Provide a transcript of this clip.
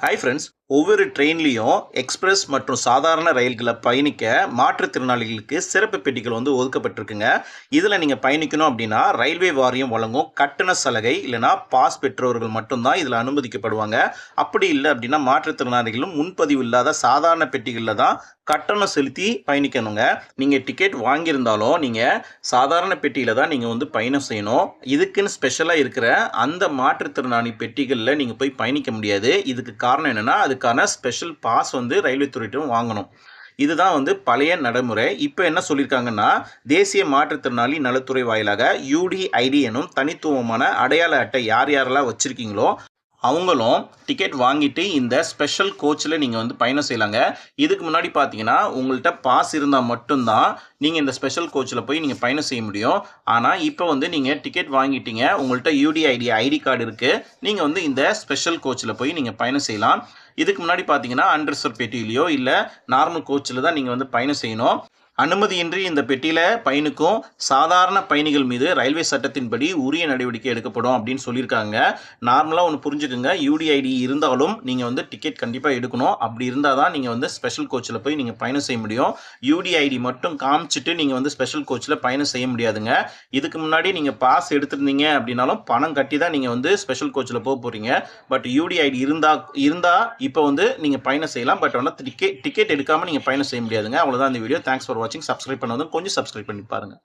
Hi friends, ஒவ்வொரு ட்ரெயின்லேயும் express மற்றும் சாதாரண ரயில்களை பயணிக்க மாற்றுத்திறனாளிகளுக்கு சிறப்பு பெட்டிகள் ஒதுக்கப்பட்டிருக்குங்க. இதில் நீங்கள் பயணிக்கணும் அப்படின்னா ரயில்வே வாரியம் வழங்கும் கட்டண சலுகை இல்லைனா பாஸ் பெற்றவர்கள் மட்டும்தான் இதில் அனுமதிக்கப்படுவாங்க. அப்படி இல்லை அப்படின்னா மாற்றுத்திறனாளிகளும் முன்பதிவு இல்லாத சாதாரண பெட்டிகளில் தான் கட்டணம் செலுத்தி பயணிக்கணுங்க. நீங்கள் டிக்கெட் வாங்கியிருந்தாலும் நீங்கள் சாதாரண பெட்டியில் தான் நீங்கள் பயணம் செய்யணும். இதுக்குன்னு ஸ்பெஷலாக இருக்கிற அந்த மாற்றுத்திறனாளி பெட்டிகளில் நீங்கள் போய் பயணிக்க முடியாது. இதுக்கு காரணம் என்னென்னா அதுக்கான ஸ்பெஷல் பாஸ் ரயில்வே துறையிடம் வாங்கணும். இதுதான் பழைய நடைமுறை. இப்போ என்ன சொல்லியிருக்காங்கன்னா, தேசிய மாற்றுத்திறனாளி நலத்துறை வாயிலாக UDID எனும் தனித்துவமான அடையாள அட்டை யார் யாரெல்லாம் வச்சுருக்கீங்களோ அவங்களும் டிக்கெட் வாங்கிட்டு இந்த ஸ்பெஷல் கோச்சில் நீங்கள் பயணம் செய்யலாங்க. இதுக்கு முன்னாடி பார்த்தீங்கன்னா உங்கள்கிட்ட பாஸ் இருந்தால் மட்டும்தான் நீங்கள் இந்த ஸ்பெஷல் கோச்சில் போய் நீங்கள் பயணம் செய்ய முடியும். ஆனால் இப்போ நீங்கள் டிக்கெட் வாங்கிட்டீங்க, உங்கள்கிட்ட UDID ஐடி கார்டு இருக்குது, நீங்கள் இந்த ஸ்பெஷல் கோச்சில் போய் நீங்கள் பயணம் செய்யலாம். இதுக்கு முன்னாடி பார்த்தீங்கன்னா அன்ரிசர்வ் பெட்டியிலையோ இல்லை நார்மல் கோச்சில் தான் நீங்கள் பயணம் செய்யணும். அனுமதியின்றி இந்த பெட்டியில் பயணிக்கும் சாதாரண பயணிகள் மீது ரயில்வே சட்டத்தின்படி உரிய நடவடிக்கை எடுக்கப்படும் அப்படின்னு சொல்லியிருக்காங்க. நார்மலாக ஒன்று புரிஞ்சுக்குங்க, UDID இருந்தாலும் நீங்கள் டிக்கெட் கண்டிப்பாக எடுக்கணும். அப்படி இருந்தால் தான் நீங்கள் ஸ்பெஷல் கோச்சில் போய் நீங்கள் பயணம் செய்ய முடியும். UDID மட்டும் காமிச்சிட்டு நீங்கள் ஸ்பெஷல் கோச்சில் பயணம் செய்ய முடியாதுங்க. இதுக்கு முன்னாடி நீங்கள் பாஸ் எடுத்திருந்தீங்க அப்படின்னாலும் பணம் கட்டி தான் நீங்கள் ஸ்பெஷல் கோச்சில் போக போகிறீங்க. பட் UDID இருந்தால் இப்போ நீங்கள் பயணம் செய்யலாம். பட் டிக்கெட் எடுக்காமல் நீங்கள் பயணம் செய்ய முடியாதுங்க. அவ்வளோதான் இந்த வீடியோ. தேங்க்ஸ் ஃபார் வாட்சிங். சப்ஸ்கிரைப் பண்ணாலும் கொஞ்சம் சப்ஸ்கிரைப் பண்ணி பாருங்கள்.